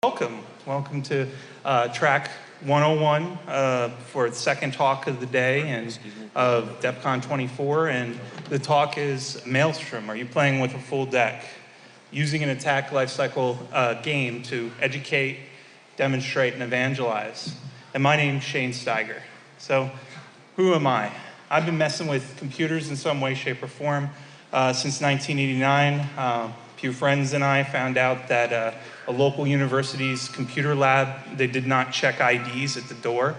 Welcome to track 101 for the second talk of the day and of DEF CON 24. And the talk is Maelstrom. Are you playing with a full deck? Using an attack lifecycle game to educate, demonstrate, and evangelize. And my name's Shane Steiger. So who am I? I've been messing with computers in some way, shape, or form since 1989. A few friends and I found out that a local university's computer lab, they did not check IDs at the door.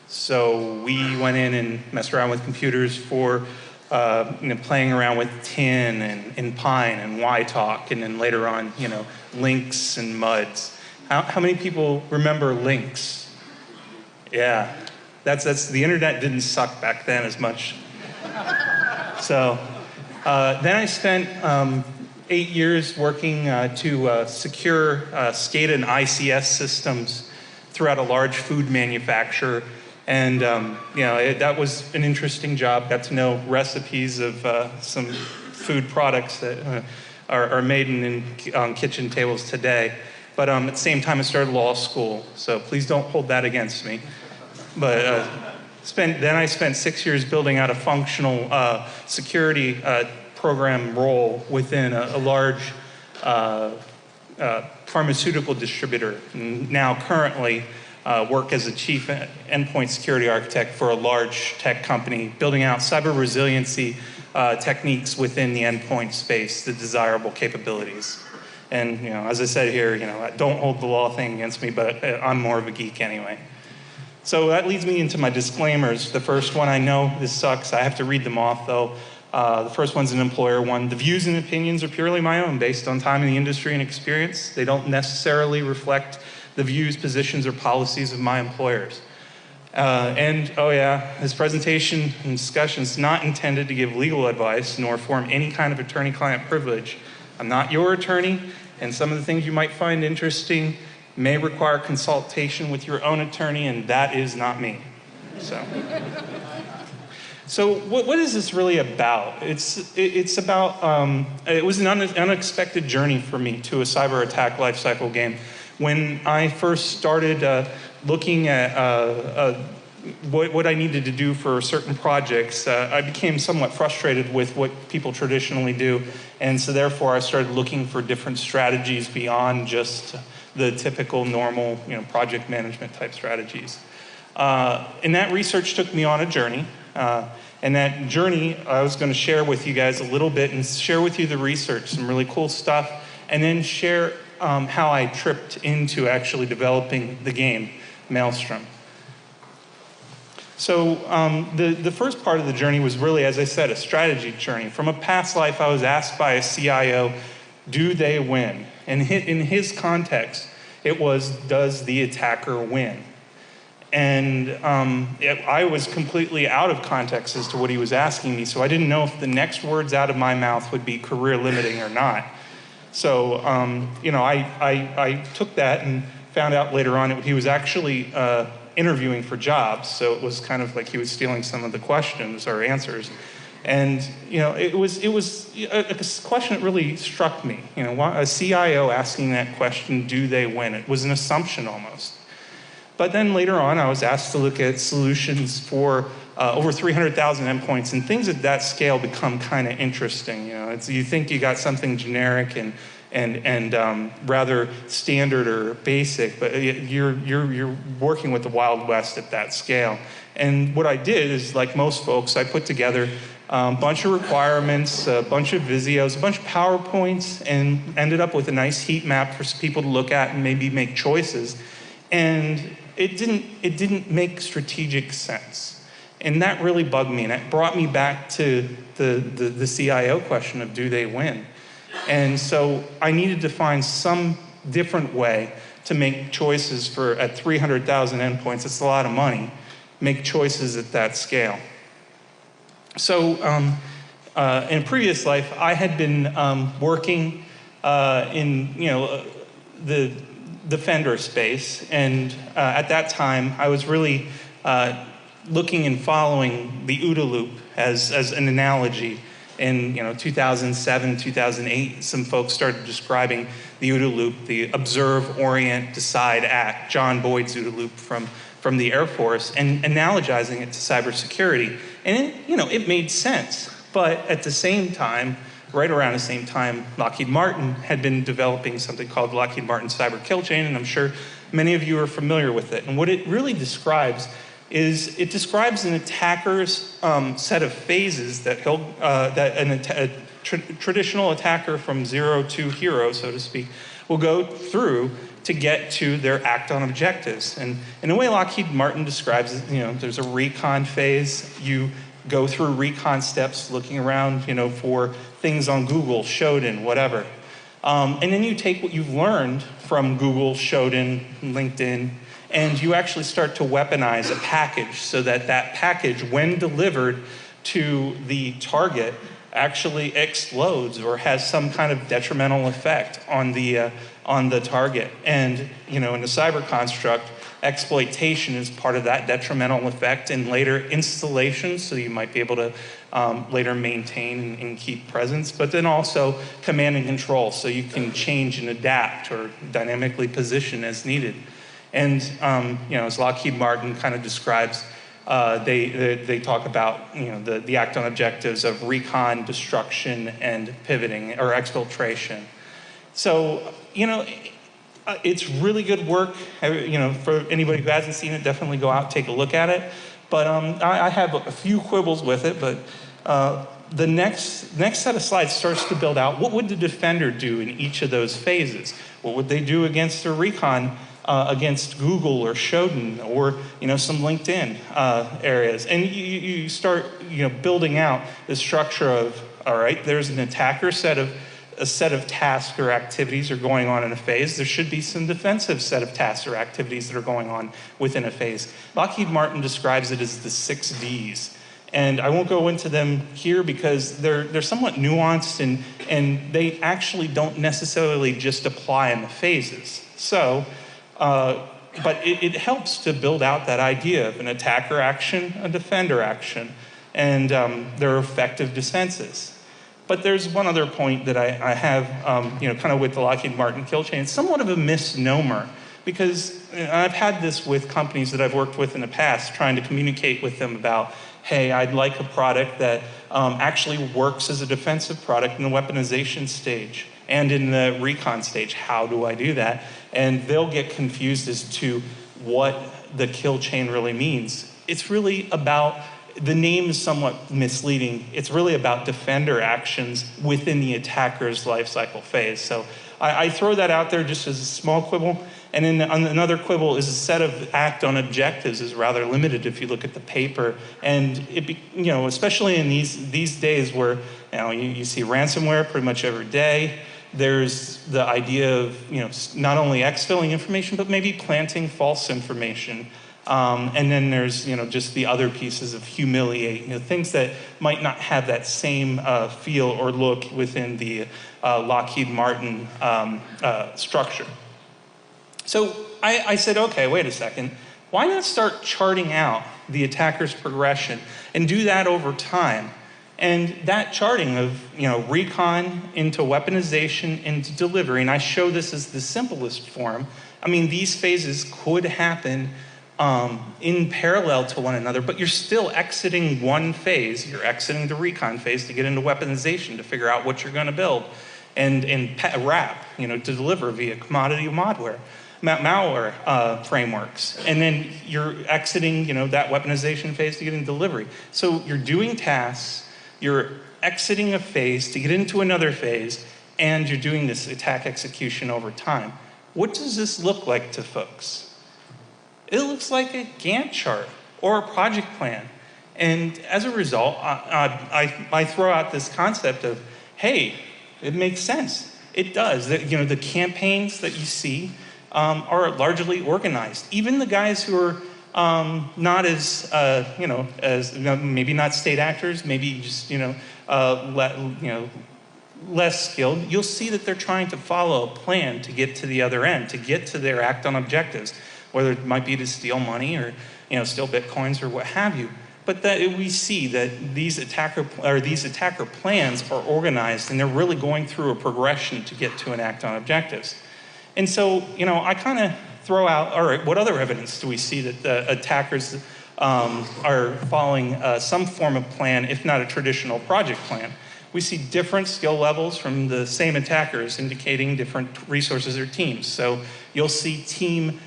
So we went in and messed around with computers for playing around with tin and Pine and YTalk, and then later on, Lynx and MUDs. How many people remember Lynx? Yeah, that's the internet didn't suck back then as much. So then I spent 8 years working to secure SCADA and ICS systems throughout a large food manufacturer. And that was an interesting job. Got to know recipes of some food products that are made on kitchen tables today. But at the same time, I started law school, so please don't hold that against me. But then I spent 6 years building out a functional security program role within a large pharmaceutical distributor. And now currently work as a chief endpoint security architect for a large tech company, building out cyber resiliency techniques within the endpoint space, the desirable capabilities. And as I said here, don't hold the law thing against me, but I'm more of a geek anyway. So that leads me into my disclaimers. The first one, I know this sucks. I have to read them off though. The first one's an employer one. The views and opinions are purely my own, based on time in the industry and experience. They don't necessarily reflect the views, positions, or policies of my employers. This presentation and discussion is not intended to give legal advice nor form any kind of attorney-client privilege. I'm not your attorney, and some of the things you might find interesting may require consultation with your own attorney, and that is not me. So what is this really about? It's about, it was an unexpected journey for me to a cyber attack lifecycle game. When I first started looking at what I needed to do for certain projects, I became somewhat frustrated with what people traditionally do. And so therefore I started looking for different strategies beyond just the typical normal project management type strategies. And that research took me on a journey. And that journey, I was going to share with you guys a little bit and share with you the research, some really cool stuff, and then share how I tripped into actually developing the game, Maelstrom. So the first part of the journey was really, as I said, a strategy journey. From a past life, I was asked by a CIO, do they win? And in his context, it was, does the attacker win? And I was completely out of context as to what he was asking me, so I didn't know if the next words out of my mouth would be career limiting or not. So, I took that and found out later on he was actually interviewing for jobs, so it was kind of like he was stealing some of the questions or answers. And, it was a question that really struck me. A CIO asking that question, do they win? It was an assumption almost. But then later on, I was asked to look at solutions for over 300,000 endpoints, and things at that scale become kind of interesting. You think you got something generic and rather standard or basic, but you're working with the Wild West at that scale. And what I did is, like most folks, I put together a bunch of requirements, a bunch of Visios, a bunch of PowerPoints, and ended up with a nice heat map for people to look at and maybe make choices. And it didn't make strategic sense. And that really bugged me, and it brought me back to the CIO question of, do they win? And so I needed to find some different way to make choices at 300,000 endpoints. It's a lot of money. Make choices at that scale. So in a previous life, I had been working in the Defender space, and at that time I was really looking and following the OODA loop as an analogy. in 2007, 2008, some folks started describing the OODA loop, the observe, orient, decide, act, John Boyd's OODA loop from the Air Force, and analogizing it to cybersecurity. And it made sense. But at the same time, right around the same time, Lockheed Martin had been developing something called Lockheed Martin Cyber Kill Chain, and I'm sure many of you are familiar with it. And what it really describes is it describes an attacker's set of phases that a traditional attacker from zero to hero, so to speak, will go through to get to their act on objectives. And in the way Lockheed Martin describes it, there's a recon phase. You go through recon steps, looking around, for things on Google, Shodan, whatever. And then you take what you've learned from Google, Shodan, LinkedIn, and you actually start to weaponize a package so that that package, when delivered to the target, actually explodes or has some kind of detrimental effect on the target. And in the cyber construct, exploitation is part of that detrimental effect in later installations, so you might be able to later maintain and keep presence, but then also command and control, so you can change and adapt or dynamically position as needed. And as Lockheed Martin kind of describes, they talk about the act on objectives of recon, destruction, and pivoting or exfiltration. So it's really good work. For anybody who hasn't seen it, definitely go out, take a look at it. But I have a few quibbles with it. But the next set of slides starts to build out what would the defender do in each of those phases. What would they do against a recon? Against Google or Shodan or some LinkedIn areas, and you start building out the structure of, all right, there's an attacker set of tasks or activities are going on in a phase. There should be some defensive set of tasks or activities that are going on within a phase. Lockheed Martin describes it as the 6 Ds. And I won't go into them here because they're somewhat nuanced and they actually don't necessarily just apply in the phases. So. But it helps to build out that idea of an attacker action, a defender action, and their effective defenses. But there's one other point that I have, kind of with the Lockheed Martin kill chain. It's somewhat of a misnomer because I've had this with companies that I've worked with in the past, trying to communicate with them about, hey, I'd like a product that actually works as a defensive product in the weaponization stage and in the recon stage. How do I do that? And they'll get confused as to what the kill chain really means. It's really about, the name is somewhat misleading. It's really about defender actions within the attacker's lifecycle phase. So I throw that out there just as a small quibble. And then another quibble is a set of act on objectives is rather limited if you look at the paper. And especially in these days where you see ransomware pretty much every day. There's the idea of not only exfilling information, but maybe planting false information. And then there's just the other pieces of humiliate, things that might not have that same feel or look within the Lockheed Martin structure. So I said, okay, wait a second. Why not start charting out the attacker's progression and do that over time? And that charting of recon into weaponization into delivery, and I show this as the simplest form. I mean, these phases could happen in parallel to one another, but you're still exiting one phase. You're exiting the recon phase to get into weaponization to figure out what you're going to build, and wrap, to deliver via commodity malware frameworks, and then you're exiting, that weaponization phase to get into delivery. So you're doing tasks. You're exiting a phase to get into another phase, and you're doing this attack execution over time. What does this look like to folks? It looks like a Gantt chart or a project plan. And as a result, I throw out this concept of, hey, it makes sense. It does. The campaigns that you see are largely organized. Even the guys who are not as maybe not state actors, maybe just less skilled, you'll see that they're trying to follow a plan to get to the other end, to get to their act on objectives, whether it might be to steal money or steal bitcoins or what have you. but that we see that these attacker plans are organized and they're really going through a progression to get to enact on objectives. And so, I kind of throw out, all right, what other evidence do we see that the attackers are following some form of plan, if not a traditional project plan? We see different skill levels from the same attackers indicating different resources or teams. So you'll see team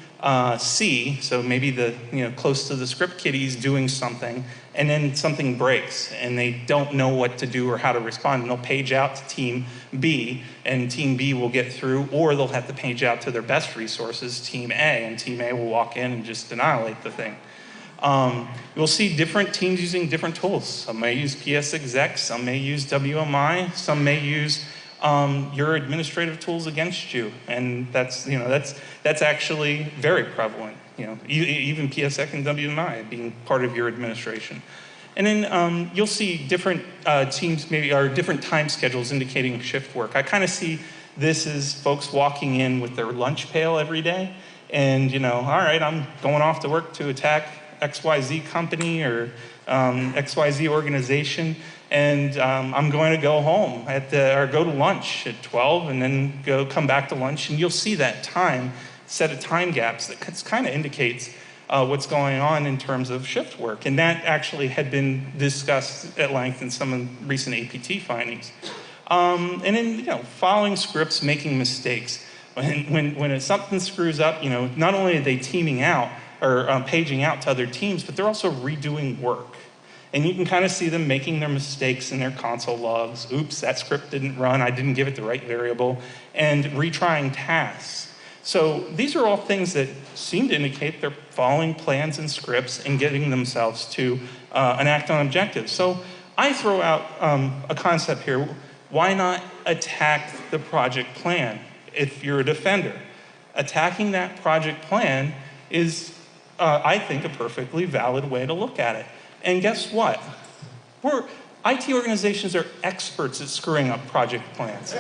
C, so maybe close to the script kiddies doing something, and then something breaks and they don't know what to do or how to respond, and they'll page out to team B, and team B will get through, or they'll have to page out to their best resources, team A, and team A will walk in and just annihilate the thing. You'll see different teams using different tools. Some may use PS exec, some may use WMI, some may use your administrative tools against you, and that's actually very prevalent. Even PSEC and WMI being part of your administration. And then you'll see different teams, maybe, or different time schedules indicating shift work. I kind of see this as folks walking in with their lunch pail every day, and all right, I'm going off to work to attack XYZ company or XYZ organization, and I'm going to go home or go to lunch at 12 and then come back to lunch, and you'll see that set of time gaps that kind of indicates what's going on in terms of shift work. And that actually had been discussed at length in some of recent APT findings. And then, following scripts, making mistakes. When something screws up, not only are they teaming out or paging out to other teams, but they're also redoing work. And you can kind of see them making their mistakes in their console logs. Oops, that script didn't run, I didn't give it the right variable, and retrying tasks. So these are all things that seem to indicate they're following plans and scripts and getting themselves to enact on objectives. So I throw out a concept here. Why not attack the project plan if you're a defender? Attacking that project plan is, I think, a perfectly valid way to look at it. And guess what? IT organizations are experts at screwing up project plans.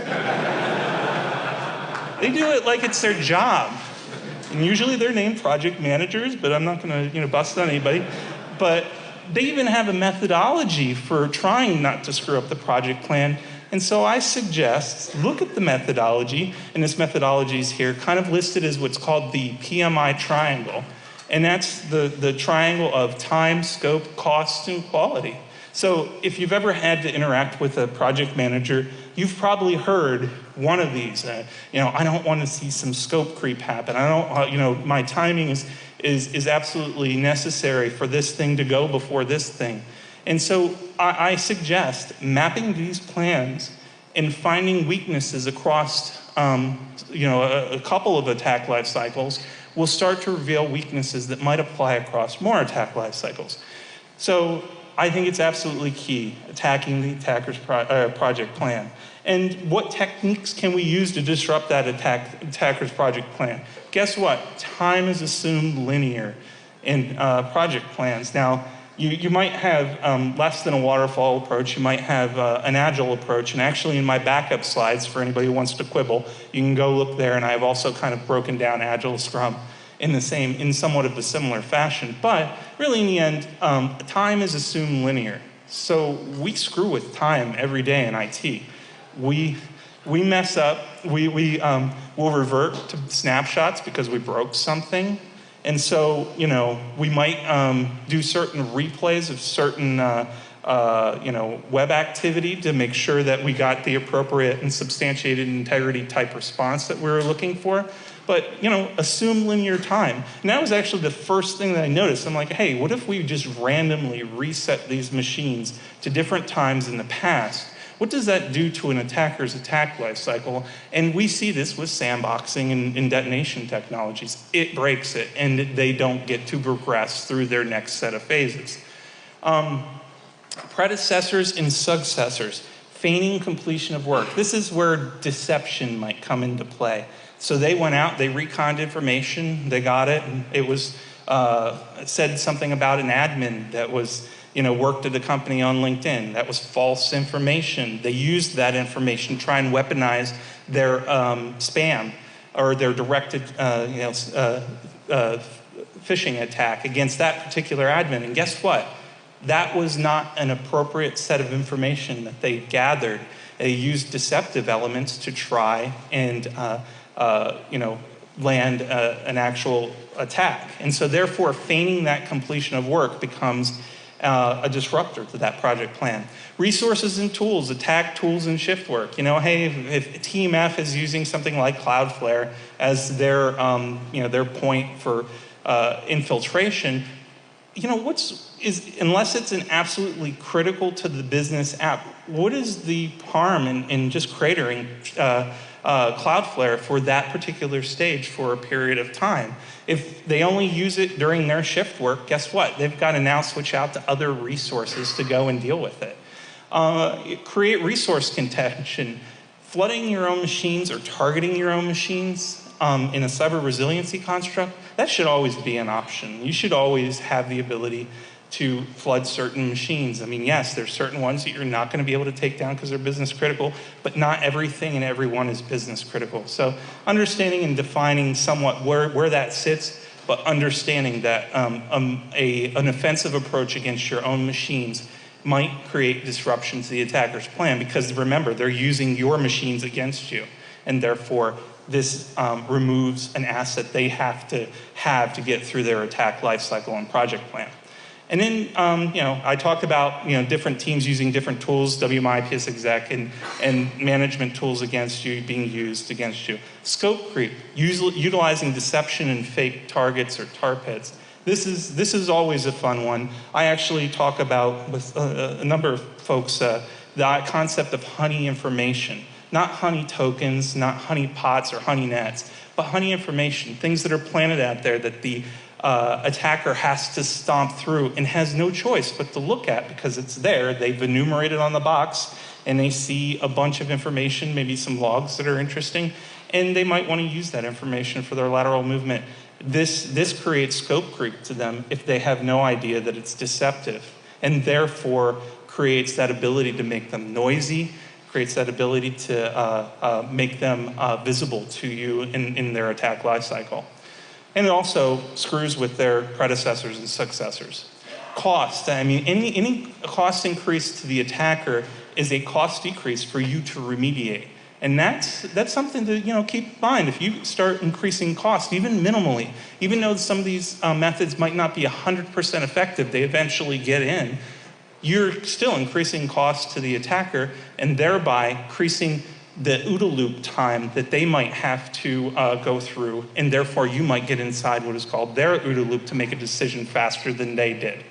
They do it like it's their job. And usually they're named project managers, but I'm not going to bust on anybody. But they even have a methodology for trying not to screw up the project plan. And so I suggest, look at the methodology, and this methodology is here, kind of listed as what's called the PMI triangle. And that's the triangle of time, scope, cost, and quality. So if you've ever had to interact with a project manager, you've probably heard one of these. I don't want to see some scope creep happen. I don't, my timing is absolutely necessary for this thing to go before this thing. And so I suggest mapping these plans and finding weaknesses across, a couple of attack life cycles will start to reveal weaknesses that might apply across more attack life cycles. So I think it's absolutely key, attacking the attacker's project plan. And what techniques can we use to disrupt that attacker's project plan? Guess what? Time is assumed linear in project plans. Now, you might have less than a waterfall approach. You might have an agile approach. And actually, in my backup slides, for anybody who wants to quibble, you can go look there. And I've also kind of broken down agile Scrum in somewhat of a similar fashion. But really, in the end, time is assumed linear. So we screw with time every day in IT. We mess up. We'll revert to snapshots because we broke something. And so, we might do certain replays of certain, web activity to make sure that we got the appropriate and substantiated integrity type response that we were looking for. But, assume linear time. And that was actually the first thing that I noticed. I'm like, hey, what if we just randomly reset these machines to different times in the past? What does that do to an attacker's attack lifecycle? And we see this with sandboxing and detonation technologies. It breaks it, and they don't get to progress through their next set of phases. Predecessors and successors, feigning completion of work. This is where deception might come into play. So they went out, they reconned information, they got it, and it was said something about an admin that was worked at the company on LinkedIn. That was false information. They used that information to try and weaponize their spam or their directed phishing attack against that particular admin. And guess what? that was not an appropriate set of information that they gathered. They used deceptive elements to try and land an actual attack. And so therefore, feigning that completion of work becomes a disruptor to that project plan. Resources and tools, attack tools and shift work. Hey, if Team F is using something like Cloudflare as their point for infiltration, unless it's an absolutely critical to the business app, what is the harm in just cratering Cloudflare for that particular stage for a period of time? If they only use it during their shift work, guess what? They've got to now switch out to other resources to go and deal with it. Create resource contention. Flooding your own machines or targeting your own machines in a cyber resiliency construct, that should always be an option. You should always have the ability to flood certain machines. I mean, yes, there's certain ones that you're not going to be able to take down because they're business critical, but not everything and everyone is business critical. So understanding and defining somewhat where that sits, but understanding that an offensive approach against your own machines might create disruption to the attacker's plan, because remember, they're using your machines against you, and therefore this removes an asset they have to get through their attack lifecycle and project plan. And then, I talked about, different teams using different tools, WMI, PSExec, and management tools being used against you. Scope creep, utilizing deception and fake targets or tar pits. This is always a fun one. I actually talk about with a number of folks the concept of honey information. Not honey tokens, not honey pots or honey nets, but honey information, things that are planted out there that the attacker has to stomp through and has no choice but to look at because it's there. They've enumerated on the box and they see a bunch of information, maybe some logs that are interesting, and they might want to use that information for their lateral movement. This creates scope creep to them if they have no idea that it's deceptive, and therefore creates that ability to make them noisy, creates that ability to make them visible to you in their attack lifecycle. And it also screws with their predecessors and successors. Cost, I mean, any cost increase to the attacker is a cost decrease for you to remediate. And that's something to keep in mind. If you start increasing cost, even minimally, even though some of these methods might not be 100% effective, they eventually get in, you're still increasing cost to the attacker and thereby increasing the OODA loop time that they might have to go through, and therefore you might get inside what is called their OODA loop to make a decision faster than they did.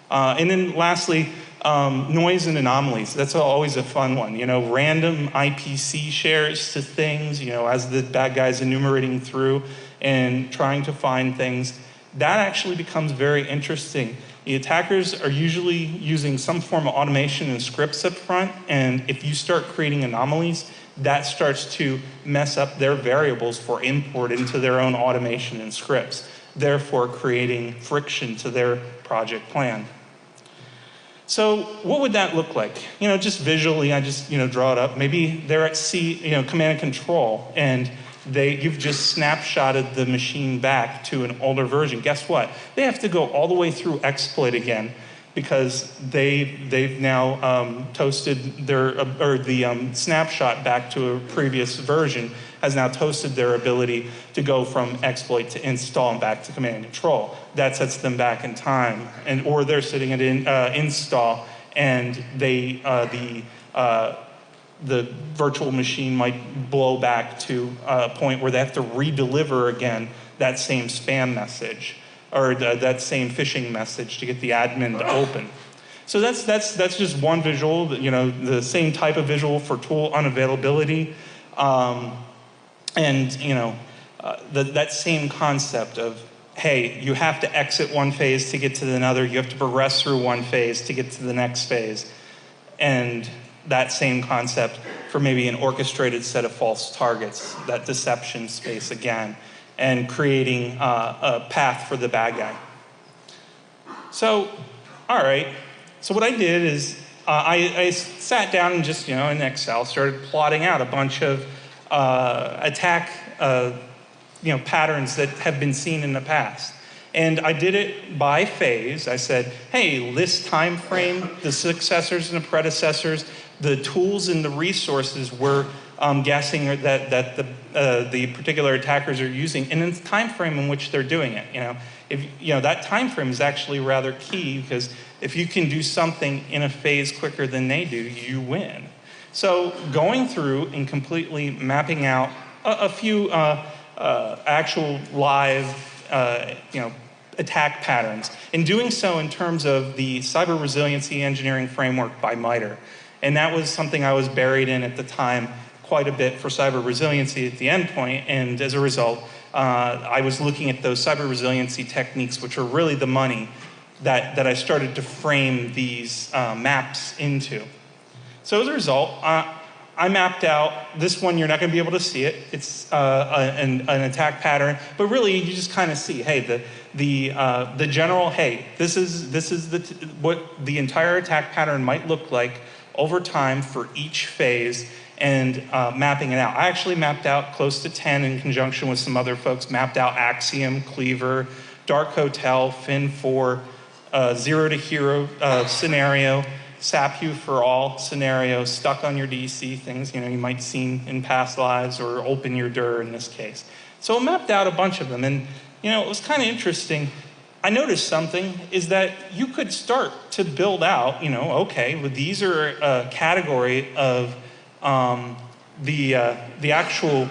And then lastly, noise and anomalies. That's always a fun one. Random IPC shares to things, as the bad guy's enumerating through and trying to find things. That actually becomes very interesting. The attackers are usually using some form of automation and scripts up front, and if you start creating anomalies, that starts to mess up their variables for import into their own automation and scripts, therefore creating friction to their project plan. So what would that look like? Just visually, I just draw it up. Maybe they're at command and control, and you've just snapshotted the machine back to an older version. Guess what? They have to go all the way through exploit again because they've now toasted the snapshot back to a previous version has now toasted their ability to go from exploit to install and back to command and control. That sets them back in time, or they're sitting at install and the virtual machine might blow back to a point where they have to redeliver again that same spam message or that same phishing message to get the admin to open. So that's just one visual, the same type of visual for tool unavailability. That same concept of, hey, you have to exit one phase to get to another, you have to progress through one phase to get to the next phase. And that same concept for maybe an orchestrated set of false targets, that deception space again, and creating a path for the bad guy. So, all right. So what I did is I sat down and just, in Excel, started plotting out a bunch of attack patterns that have been seen in the past. And I did it by phase. I said, hey, this time frame, the successors and the predecessors, the tools and the resources we're guessing that the particular attackers are using, and then the time frame in which they're doing it. That time frame is actually rather key, because if you can do something in a phase quicker than they do, you win. So going through and completely mapping out a few actual live attack patterns, and doing so in terms of the cyber resiliency engineering framework by MITRE. And that was something I was buried in at the time quite a bit for cyber resiliency at the Endpoint, and as a result, I was looking at those cyber resiliency techniques, which are really the money that I started to frame these maps into. So as a result, I mapped out this one. You're not going to be able to see it. It's an attack pattern, but really you just kind of see, hey, the general, hey, this is what the entire attack pattern might look like over time for each phase, and mapping it out. I actually mapped out close to 10 in conjunction with some other folks, mapped out Axiom, Cleaver, Dark Hotel, Fin4, Zero to Hero scenario, SAPU for all scenario, stuck on your DC, things you might seen in past lives, or open your dir in this case. So I mapped out a bunch of them, and it was kind of interesting. I noticed something is that you could start to build out, okay, well, these are a category of the actual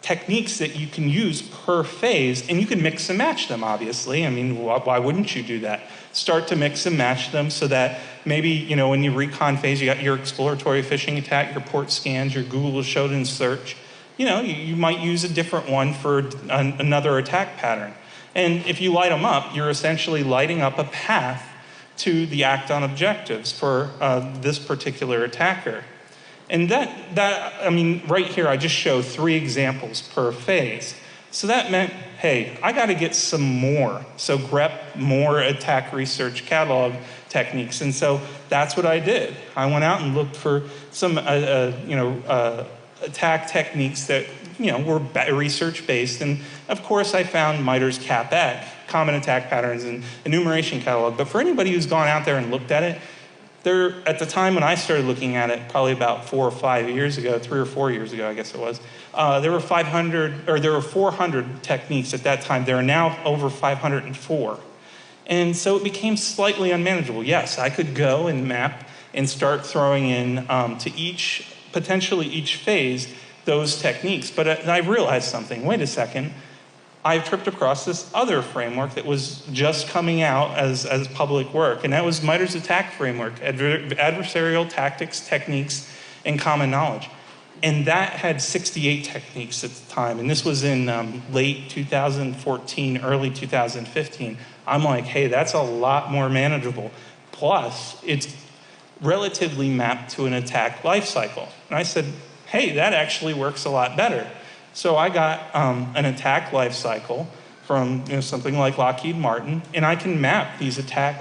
techniques that you can use per phase, and you can mix and match them, obviously. I mean, why wouldn't you do that? Start to mix and match them so that maybe, when you recon phase, you got your exploratory phishing attack, your port scans, your Google showed in search. You might use a different one for another attack pattern. And if you light them up, you're essentially lighting up a path to the act on objectives for this particular attacker. And right here, I just show 3 examples per phase. So that meant, hey, I got to get some more. So grep more attack research catalog techniques. And so that's what I did. I went out and looked for some, attack techniques that, were research-based. And of course, I found MITRE's CAPEC, Common Attack Patterns and Enumeration Catalog. But for anybody who's gone out there and looked at it, at the time when I started looking at it, probably about 4 or 5 years ago, 3 or 4 years ago, I guess it was, there were 400 techniques at that time. There are now over 504. And so it became slightly unmanageable. Yes, I could go and map and start throwing in to potentially each phase, those techniques. But I realized something. Wait a second. I tripped across this other framework that was just coming out as public work, and that was MITRE's attack framework, adversarial tactics, techniques, and common knowledge. And that had 68 techniques at the time, and this was in late 2014, early 2015. I'm like, hey, that's a lot more manageable. Plus, it's relatively mapped to an attack lifecycle. And I said, hey, that actually works a lot better. So I got an attack lifecycle from something like Lockheed Martin, and I can map these attack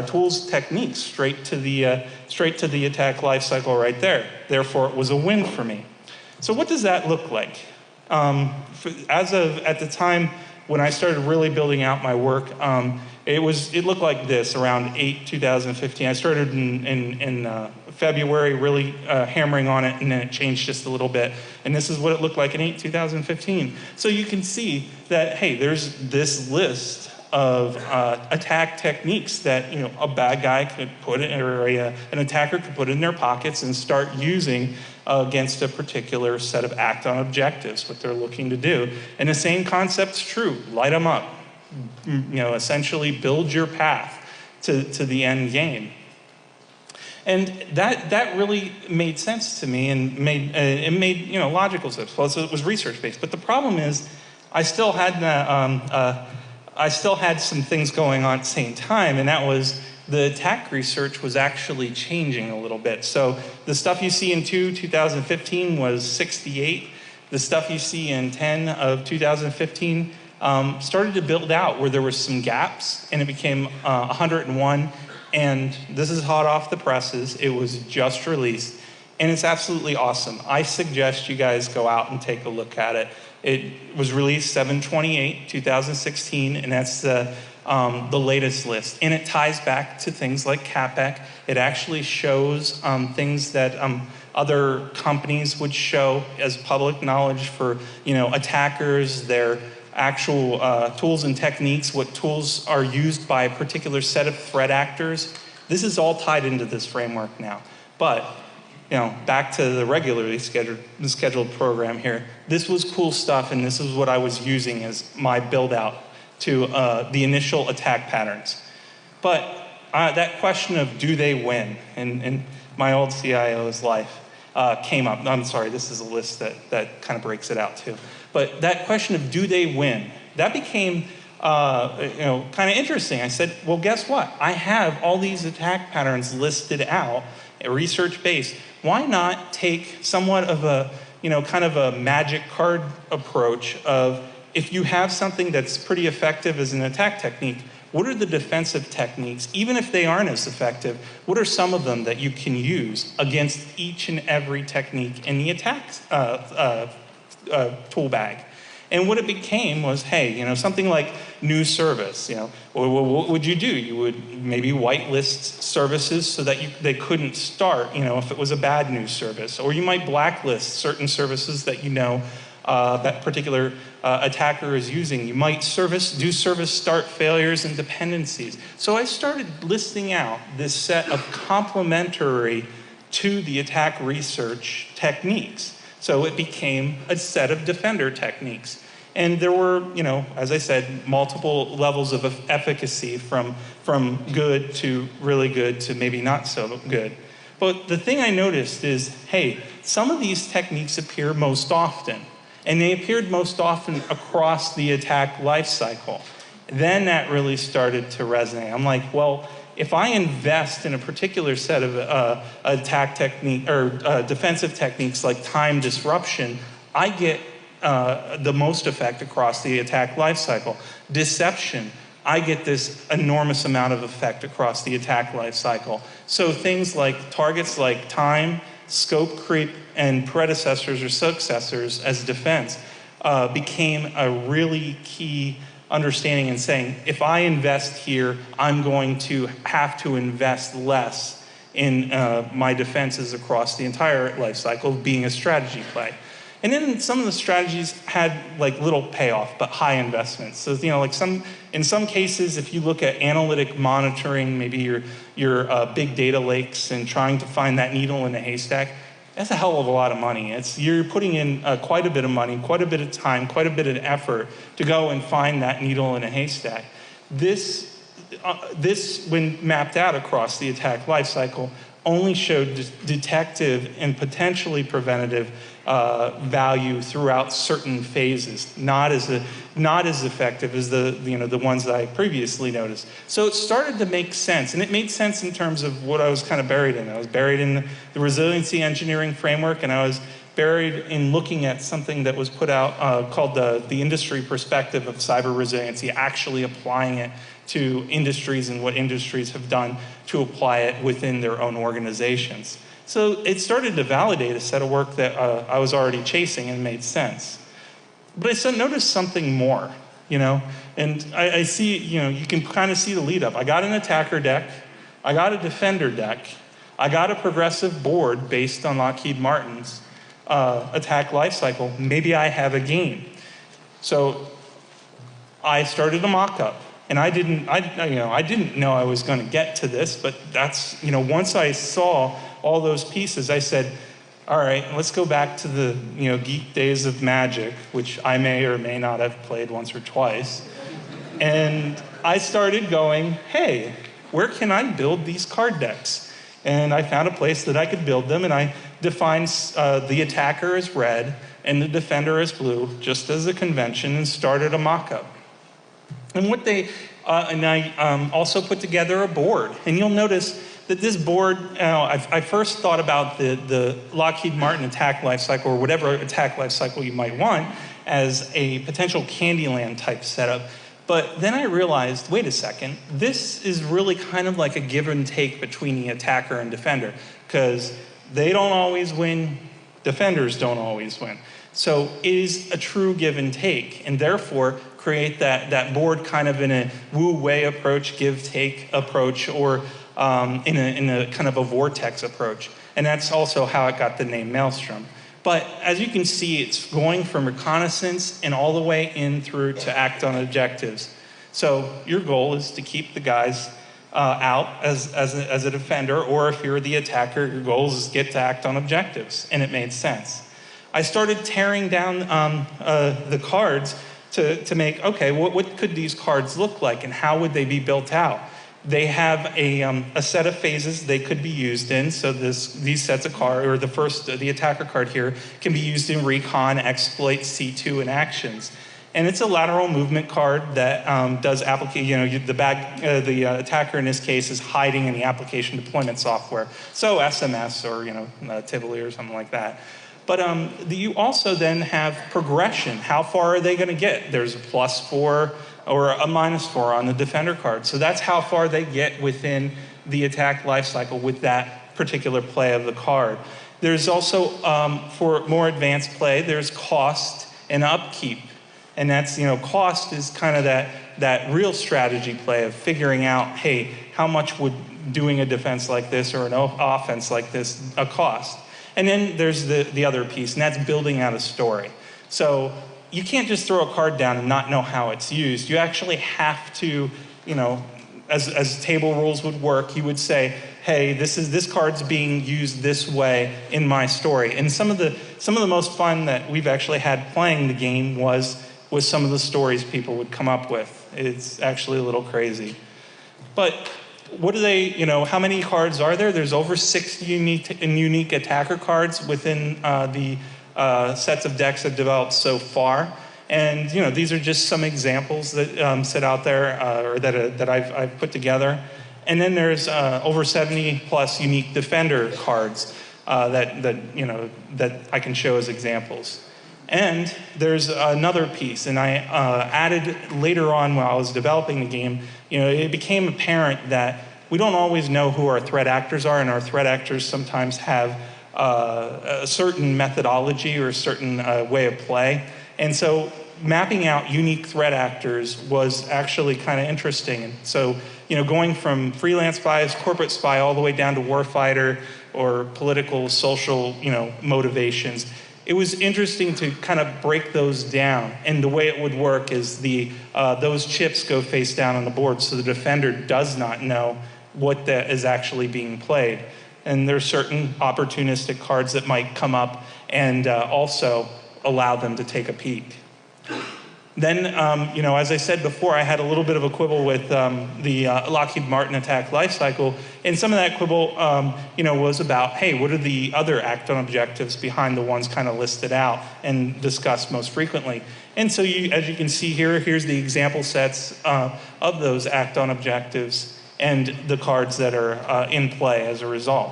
tools techniques straight to the attack lifecycle right there. Therefore, it was a win for me. So what does that look like? At the time when I started really building out my work, it looked like this around 2015. I started in February, really hammering on it, and then it changed just a little bit. And this is what it looked like in 2015. So you can see that, hey, there's this list of attack techniques that a bad guy could put in, or an attacker could put in their pockets and start using against a particular set of act on objectives, what they're looking to do. And the same concept's true. Light them up. Essentially build your path to the end game. And that really made sense to me, and it made logical sense. Plus, it was research based. But the problem is, I still had some things going on at the same time, and that was the attack research was actually changing a little bit. So the stuff you see in 2015 was 68. The stuff you see in 10 of 2015 started to build out where there were some gaps, and it became 101. And this is hot off the presses. It was just released, and it's absolutely awesome. I suggest you guys go out and take a look at it. It was released 7/28/2016, and that's the latest list. And it ties back to things like CAPEC. It actually shows things that other companies would show as public knowledge for, attackers, their actual tools and techniques, what tools are used by a particular set of threat actors. This is all tied into this framework now. But, back to the regularly scheduled program here. This was cool stuff, and this is what I was using as my build out to the initial attack patterns. But that question of do they win in my old CIO's life came up. I'm sorry, this is a list that kind of breaks it out too. But that question of do they win, that became kind of interesting. I said, well, guess what? I have all these attack patterns listed out, research-based. Why not take somewhat of a, kind of a magic card approach of, if you have something that's pretty effective as an attack technique, what are the defensive techniques? Even if they aren't as effective, what are some of them that you can use against each and every technique in the attack tool bag? And what it became was, hey, something like new service, what would you do? You would maybe whitelist services so that they couldn't start, if it was a bad news service. Or you might blacklist certain services that that particular attacker is using. You might do service start failures and dependencies. So I started listing out this set of complementary to the attack research techniques. So it became a set of defender techniques. And there were, as I said, multiple levels of efficacy from good to really good to maybe not so good. But the thing I noticed is, hey, some of these techniques appear most often. And they appeared most often across the attack lifecycle. Then that really started to resonate. I'm like, well, if I invest in a particular set of attack technique or defensive techniques like time disruption, I get the most effect across the attack lifecycle. Deception, I get this enormous amount of effect across the attack lifecycle. So things like targets like time, scope creep, and predecessors or successors as defense became a really key understanding and saying, if I invest here, I'm going to have to invest less in my defenses across the entire life cycle, being a strategy play. And then some of the strategies had like little payoff, but high investments. So, in some cases, if you look at analytic monitoring, maybe your big data lakes and trying to find that needle in a haystack, that's a hell of a lot of money. You're putting in quite a bit of money, quite a bit of time, quite a bit of effort to go and find that needle in a haystack. This, when mapped out across the attack lifecycle, only showed detective and potentially preventative value throughout certain phases, not as effective as the ones that I previously noticed. So it started to make sense, and it made sense in terms of what I was kind of buried in. I was buried in the resiliency engineering framework, and I was buried in looking at something that was put out called the industry perspective of cyber resiliency, actually applying it to industries and what industries have done to apply it within their own organizations. So it started to validate a set of work that I was already chasing and made sense. But I noticed something more, and I see, you can kind of see the lead up. I got an attacker deck, I got a defender deck, I got a progressive board based on Lockheed Martin's attack lifecycle. Maybe I have a game. So I started a mock-up. And I didn't know I was going to get to this, but that's, once I saw all those pieces, I said, all right, let's go back to the, geek days of Magic, which I may or may not have played once or twice. And I started going, hey, where can I build these card decks? And I found a place that I could build them, and I defined the attacker as red and the defender as blue, just as a convention, and started a mock-up. And I also put together a board. And you'll notice that this board, I first thought about the Lockheed Martin attack lifecycle, or whatever attack lifecycle you might want, as a potential Candyland type setup. But then I realized, wait a second, this is really kind of like a give and take between the attacker and defender, because they don't always win, defenders don't always win. So it is a true give and take, and therefore create that board kind of in a wu-wei approach, give-take approach, or in a kind of a vortex approach. And that's also how it got the name Maelstrom. But as you can see, it's going from reconnaissance and all the way in through to act on objectives. So your goal is to keep the guys out as a defender, or if you're the attacker, your goal is to get to act on objectives, and it made sense. I started tearing down the cards to make, okay, what could these cards look like, and how would they be built out? They have a set of phases they could be used in. So these sets of cards, or the attacker card here, can be used in recon, exploit, C2, and actions. And it's a lateral movement card that does application. The attacker in this case is hiding in the application deployment software. So SMS or Tivoli or something like that. But you also then have progression. How far are they going to get? There's a +4 or a -4 on the defender card. So that's how far they get within the attack lifecycle with that particular play of the card. There's also, for more advanced play, there's cost and upkeep. And that's, cost is kind of that real strategy play of figuring out, hey, how much would doing a defense like this or an offense like this cost? And then there's the other piece, and that's building out a story. So you can't just throw a card down and not know how it's used. You actually have to, as table rules would work, you would say, hey, this card's being used this way in my story. And some of the most fun that we've actually had playing the game was some of the stories people would come up with. It's actually a little crazy. But what do they, how many cards are there? There's over 60 unique attacker cards within the sets of decks I've developed so far. And these are just some examples that sit out there or that I've put together. And then there's over 70 plus unique defender cards that I can show as examples. And there's another piece, and I added later on while I was developing the game, it became apparent that we don't always know who our threat actors are, and our threat actors sometimes have a certain methodology or a certain way of play. And so mapping out unique threat actors was actually kind of interesting. And so, going from freelance spies, corporate spy, all the way down to warfighter or political, social, motivations, it was interesting to kind of break those down. And the way it would work is those chips go face down on the board, so the defender does not know what that is actually being played. And there's certain opportunistic cards that might come up and also allow them to take a peek. Then, as I said before, I had a little bit of a quibble with the Lockheed Martin attack lifecycle, and some of that quibble, was about, hey, what are the other act-on objectives behind the ones kind of listed out and discussed most frequently? And so, as you can see here, here's the example sets of those act-on objectives and the cards that are in play as a result.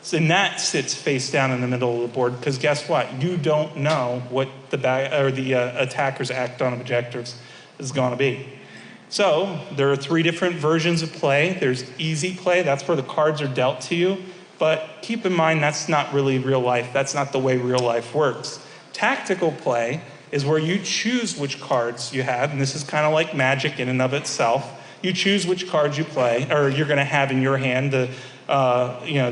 So and that sits face down in the middle of the board, because guess what? You don't know what the attacker's act-on objectives is going to be. So there are 3 different versions of play. There's easy play, that's where the cards are dealt to you. But keep in mind, that's not really real life. That's not the way real life works. Tactical play is where you choose which cards you have, and this is kind of like magic in and of itself. You choose which cards you play, or you're going to have in your hand. The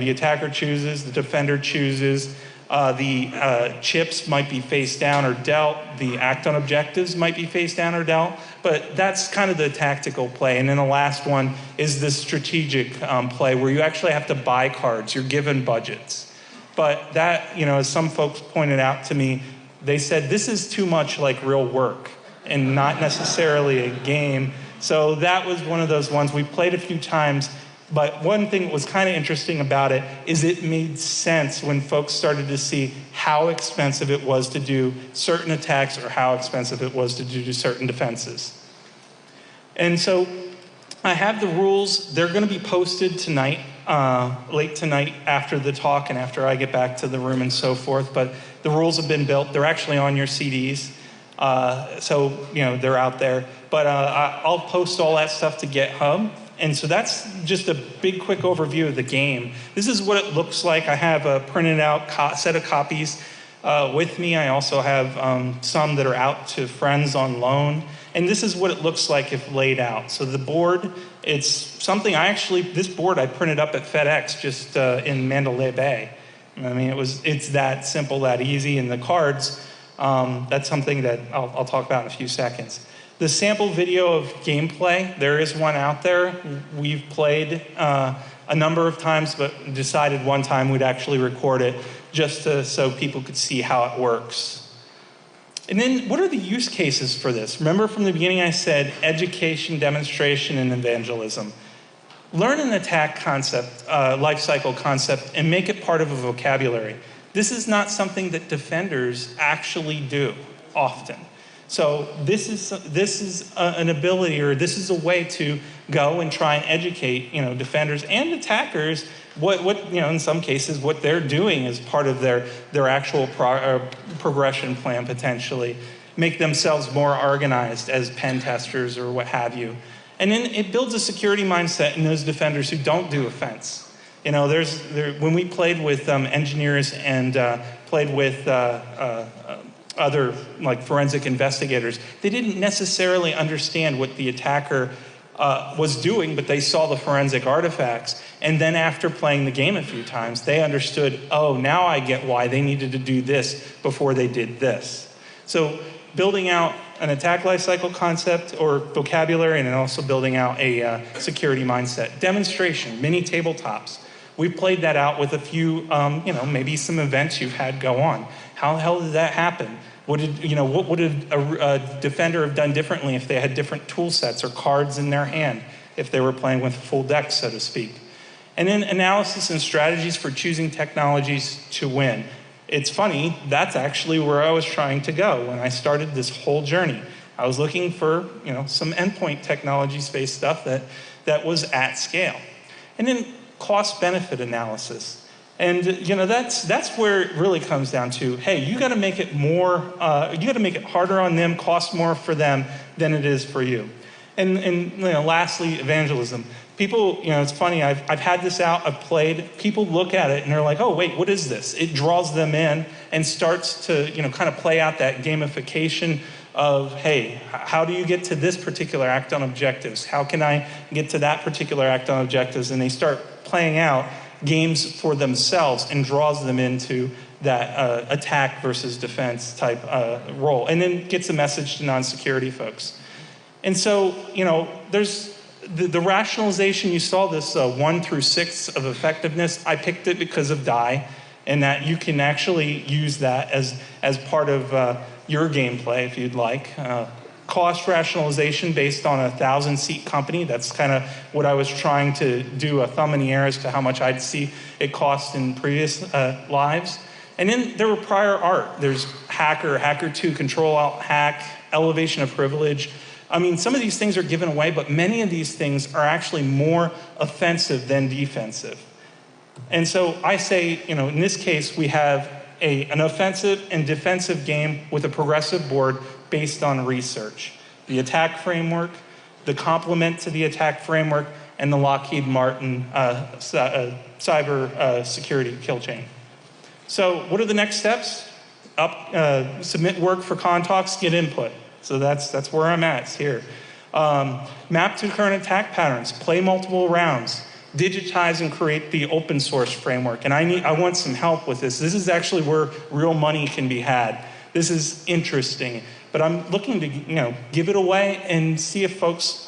attacker chooses, the defender chooses, the chips might be face down or dealt, the act-on objectives might be face down or dealt, but that's kind of the tactical play. And then the last one is the strategic play, where you actually have to buy cards, you're given budgets. But that, as some folks pointed out to me, they said this is too much like real work and not necessarily a game. So that was one of those ones we played a few times. But one thing that was kind of interesting about it is it made sense when folks started to see how expensive it was to do certain attacks or how expensive it was to do certain defenses. And so I have the rules. They're going to be posted tonight, late tonight after the talk and after I get back to the room and so forth. But the rules have been built. They're actually on your CDs. So, they're out there. But I'll post all that stuff to GitHub. And so that's just a big, quick overview of the game. This is what it looks like. I have a printed out set of copies with me. I also have some that are out to friends on loan. And this is what it looks like if laid out. So the board, it's something this board I printed up at FedEx just in Mandalay Bay. I mean, it's that simple, that easy. And the cards, that's something that I'll talk about in a few seconds. The sample video of gameplay, there is one out there. We've played a number of times, but decided one time we'd actually record it just so people could see how it works. And then what are the use cases for this? Remember from the beginning I said education, demonstration, and evangelism. Learn an attack concept, life cycle concept, and make it part of a vocabulary. This is not something that defenders actually do often. So this is an ability, or this is a way to go and try and educate, defenders and attackers what in some cases what they're doing is part of their actual progression plan potentially. Make themselves more organized as pen testers or what have you. And then it builds a security mindset in those defenders who don't do offense. When we played with engineers and played with other like forensic investigators, they didn't necessarily understand what the attacker was doing, but they saw the forensic artifacts. And then after playing the game a few times, they understood, oh, now I get why they needed to do this before they did this. So building out an attack lifecycle concept or vocabulary, and then also building out a security mindset. Demonstration, mini tabletops. We've played that out with a few, maybe some events you've had go on. How the hell did that happen? What would a defender have done differently if they had different tool sets or cards in their hand, if they were playing with a full deck, so to speak? And then analysis and strategies for choosing technologies to win. It's funny, that's actually where I was trying to go when I started this whole journey. I was looking for, some endpoint technology-based stuff that was at scale. And then cost-benefit analysis. And that's where it really comes down to, hey, you got to make it more, you got to make it harder on them, cost more for them than it is for you. And lastly, evangelism. People, it's funny, I've had this out, I've played, people look at it and they're like, oh, wait, what is this? It draws them in and starts to, kind of play out that gamification of, hey, how do you get to this particular act on objectives? How can I get to that particular act on objectives? And they start playing out games for themselves and draws them into that attack versus defense type role, and then gets a message to non-security folks. And so, there's the rationalization. You saw this 1 through 6 of effectiveness. I picked it because of DIE, and that you can actually use that as part of your gameplay if you'd like. Cost rationalization based on a 1,000-seat company. That's kind of what I was trying to do, a thumb in the air as to how much I'd see it cost in previous lives. And then there were prior art. There's Hacker, Hacker 2, Control Alt Hack, Elevation of Privilege. I mean, some of these things are given away, but many of these things are actually more offensive than defensive. And so I say, in this case, we have an offensive and defensive game with a progressive board based on research. The attack framework, the complement to the attack framework, and the Lockheed Martin cyber security kill chain. So what are the next steps? Submit work for Contalks, get input. So that's where I'm at, it's here. Map to current attack patterns, play multiple rounds, digitize and create the open source framework. And I want some help with this. This is actually where real money can be had. This is interesting, but I'm looking to give it away and see if folks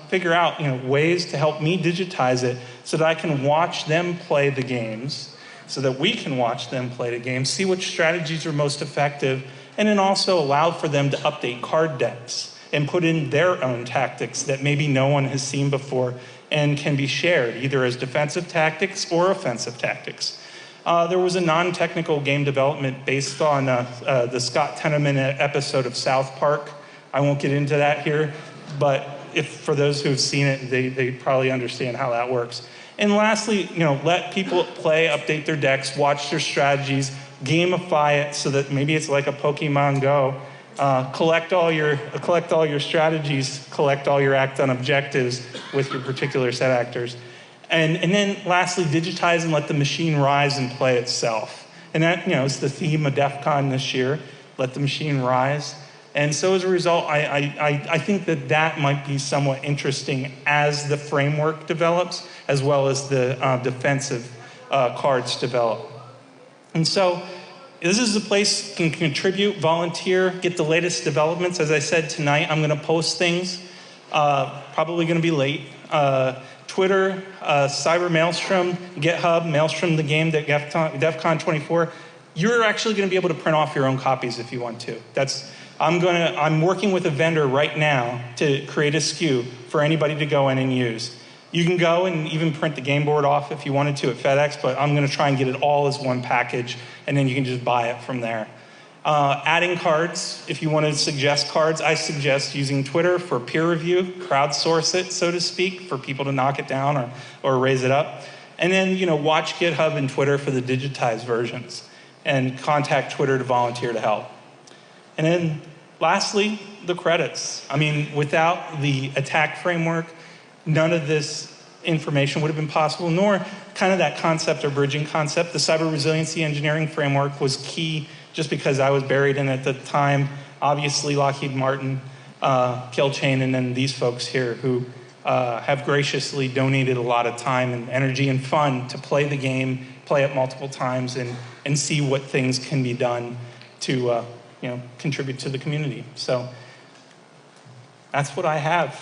figure out ways to help me digitize it so that I can watch them play the games, so that we can watch them play the games, see which strategies are most effective, and then also allow for them to update card decks and put in their own tactics that maybe no one has seen before and can be shared either as defensive tactics or offensive tactics. There was a non-technical game development based on the Scott Tenorman episode of South Park. I won't get into that here, but for those who've seen it, they probably understand how that works. And lastly, let people play, update their decks, watch their strategies, gamify it so that maybe it's like a Pokemon Go. Collect all your strategies, collect all your act on objectives with your particular set actors. And then lastly, digitize and let the machine rise and play itself. And that, is the theme of DEF CON this year, let the machine rise. And so as a result, I think that might be somewhat interesting as the framework develops, as well as the defensive cards develop. And so this is a place you can contribute, volunteer, get the latest developments. As I said tonight, I'm going to post things, probably going to be late. Twitter, Cyber Maelstrom, GitHub, Maelstrom the game, DEF CON 24. You're actually going to be able to print off your own copies if you want to. I'm working with a vendor right now to create a SKU for anybody to go in and use. You can go and even print the game board off if you wanted to at FedEx, but I'm going to try and get it all as one package, and then you can just buy it from there. Adding cards, if you want to suggest cards, I suggest using Twitter for peer review, crowdsource it, so to speak, for people to knock it down or raise it up. And then, watch GitHub and Twitter for the digitized versions, and contact Twitter to volunteer to help. And then, lastly, the credits. I mean, without the attack framework, none of this information would have been possible, nor kind of that concept or bridging concept. The cyber resiliency engineering framework was key just because I was buried in it at the time. Obviously, Lockheed Martin, Killchain, and then these folks here who have graciously donated a lot of time and energy and fun to play the game, play it multiple times, and see what things can be done to contribute to the community. So that's what I have.